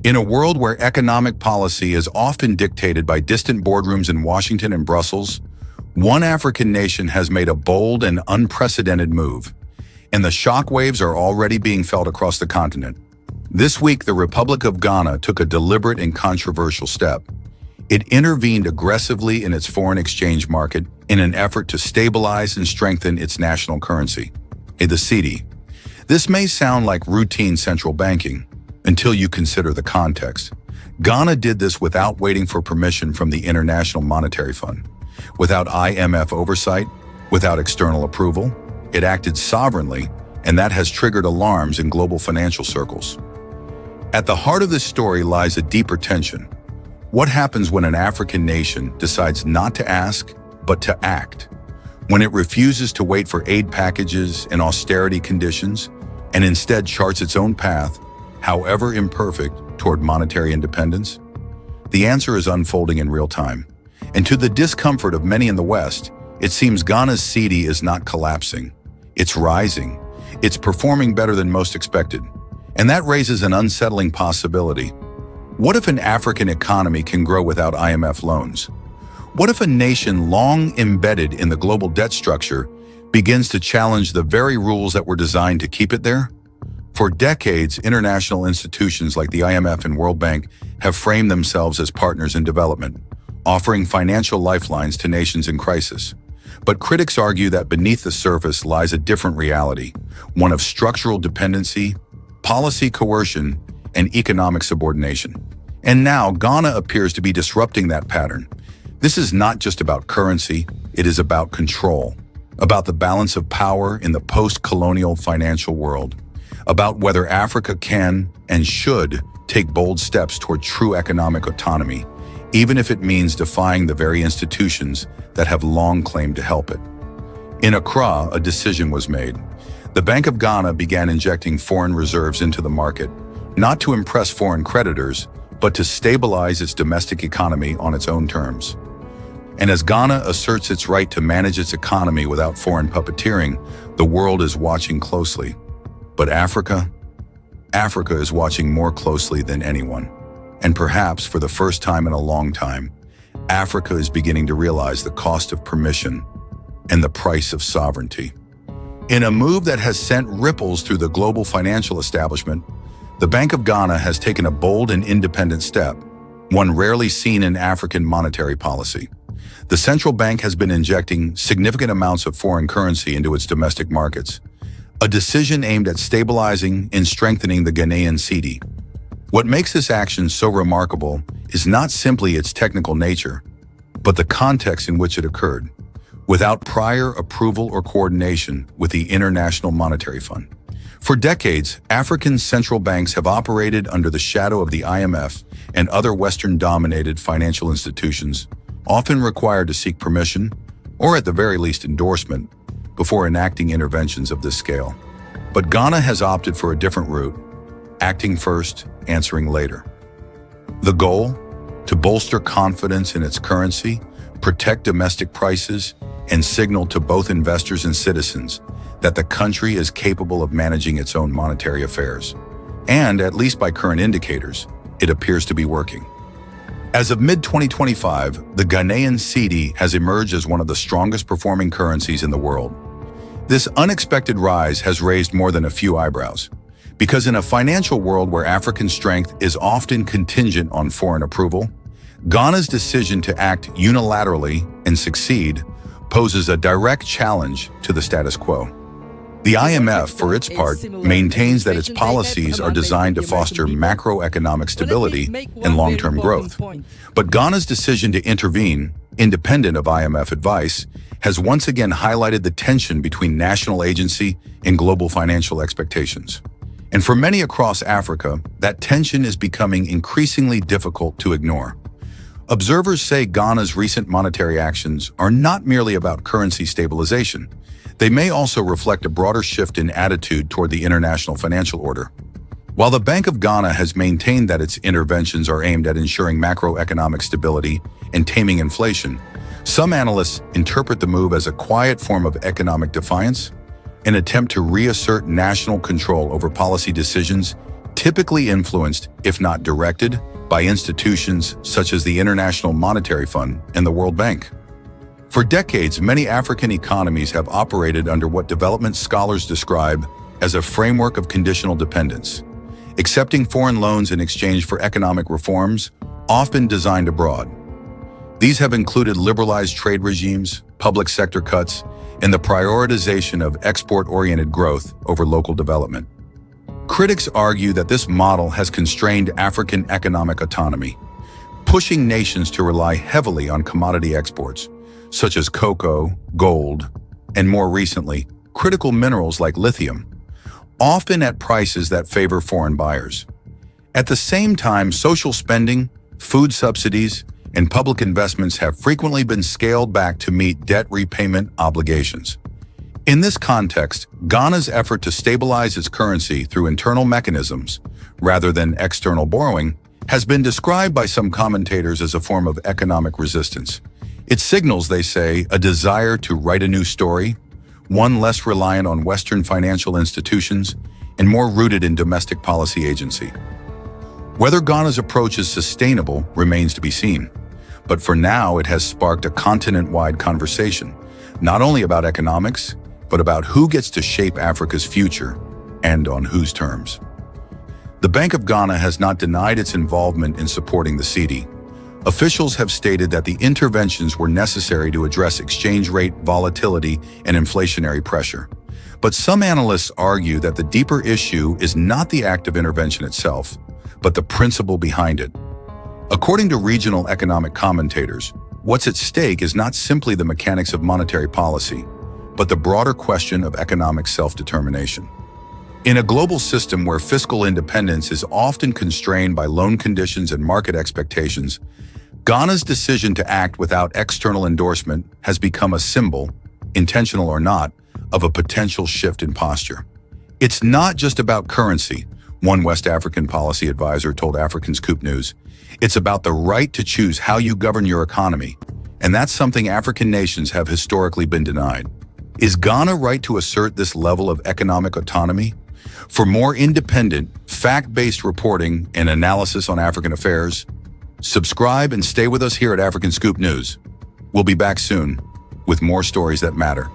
In a world where economic policy is often dictated by distant boardrooms in Washington and Brussels, one African nation has made a bold and unprecedented move, and the shockwaves are already being felt across the continent. This week, the Republic of Ghana took a deliberate and controversial step. It intervened aggressively in its foreign exchange market in an effort to stabilize and strengthen its national currency, the cedi. This may sound like routine central banking until you consider the context. Ghana did this without waiting for permission from the International Monetary Fund, without IMF oversight, without external approval. It acted sovereignly, and that has triggered alarms in global financial circles. At the heart of this story lies a deeper tension. What happens when an African nation decides not to ask, but to act? When it refuses to wait for aid packages and austerity conditions, and instead charts its own path, however imperfect, toward monetary independence? The answer is unfolding in real time. And to the discomfort of many in the West, it seems Ghana's cedi is not collapsing. It's rising. It's performing better than most expected. And that raises an unsettling possibility. What if an African economy can grow without IMF loans? What if a nation long embedded in the global debt structure begins to challenge the very rules that were designed to keep it there? For decades, international institutions like the IMF and World Bank have framed themselves as partners in development, offering financial lifelines to nations in crisis. But critics argue that beneath the surface lies a different reality, one of structural dependency, policy coercion, and economic subordination. And now, Ghana appears to be disrupting that pattern. This is not just about currency, it is about control, about the balance of power in the post-colonial financial world, about whether Africa can and should take bold steps toward true economic autonomy, even if it means defying the very institutions that have long claimed to help it. In Accra, a decision was made. The Bank of Ghana began injecting foreign reserves into the market, not to impress foreign creditors, but to stabilize its domestic economy on its own terms. And as Ghana asserts its right to manage its economy without foreign puppeteering, the world is watching closely. But Africa is watching more closely than anyone. And perhaps for the first time in a long time, Africa is beginning to realize the cost of permission and the price of sovereignty. In a move that has sent ripples through the global financial establishment, the Bank of Ghana has taken a bold and independent step, one rarely seen in African monetary policy. The central bank has been injecting significant amounts of foreign currency into its domestic markets, a decision aimed at stabilizing and strengthening the Ghanaian cedi. What makes this action so remarkable is not simply its technical nature, but the context in which it occurred, without prior approval or coordination with the International Monetary Fund. For decades, African central banks have operated under the shadow of the IMF and other Western-dominated financial institutions, often required to seek permission, or at the very least endorsement, before enacting interventions of this scale. But Ghana has opted for a different route, acting first, answering later. The goal? To bolster confidence in its currency, protect domestic prices, and signal to both investors and citizens that the country is capable of managing its own monetary affairs. And, at least by current indicators, it appears to be working. As of mid-2025, the Ghanaian cedi has emerged as one of the strongest performing currencies in the world. This unexpected rise has raised more than a few eyebrows, because in a financial world where African strength is often contingent on foreign approval, Ghana's decision to act unilaterally and succeed poses a direct challenge to the status quo. The IMF, for its part, maintains that its policies are designed to foster macroeconomic stability and long-term growth. But Ghana's decision to intervene, independent of IMF advice, has once again highlighted the tension between national agency and global financial expectations. And for many across Africa, that tension is becoming increasingly difficult to ignore. Observers say Ghana's recent monetary actions are not merely about currency stabilization. They may also reflect a broader shift in attitude toward the international financial order. While the Bank of Ghana has maintained that its interventions are aimed at ensuring macroeconomic stability and taming inflation, some analysts interpret the move as a quiet form of economic defiance, an attempt to reassert national control over policy decisions typically influenced, if not directed, by institutions such as the International Monetary Fund and the World Bank. For decades, many African economies have operated under what development scholars describe as a framework of conditional dependence, accepting foreign loans in exchange for economic reforms, often designed abroad. These have included liberalized trade regimes, public sector cuts, and the prioritization of export-oriented growth over local development. Critics argue that this model has constrained African economic autonomy, pushing nations to rely heavily on commodity exports, such as cocoa, gold, and more recently, critical minerals like lithium, often at prices that favor foreign buyers. At the same time, social spending, food subsidies, and public investments have frequently been scaled back to meet debt repayment obligations. In this context, Ghana's effort to stabilize its currency through internal mechanisms, rather than external borrowing, has been described by some commentators as a form of economic resistance. It signals, they say, a desire to write a new story, one less reliant on Western financial institutions and more rooted in domestic policy agency. Whether Ghana's approach is sustainable remains to be seen, but for now it has sparked a continent-wide conversation, not only about economics, but about who gets to shape Africa's future and on whose terms. The Bank of Ghana has not denied its involvement in supporting the cedi. Officials have stated that the interventions were necessary to address exchange rate volatility and inflationary pressure. But some analysts argue that the deeper issue is not the act of intervention itself, but the principle behind it. According to regional economic commentators, what's at stake is not simply the mechanics of monetary policy, but the broader question of economic self-determination. In a global system where fiscal independence is often constrained by loan conditions and market expectations, Ghana's decision to act without external endorsement has become a symbol, intentional or not, of a potential shift in posture. It's not just about currency, one West African policy advisor told African Scoop News. It's about the right to choose how you govern your economy, and that's something African nations have historically been denied. Is Ghana right to assert this level of economic autonomy? For more independent, fact-based reporting and analysis on African affairs, subscribe and stay with us here at African Scoop News. We'll be back soon with more stories that matter.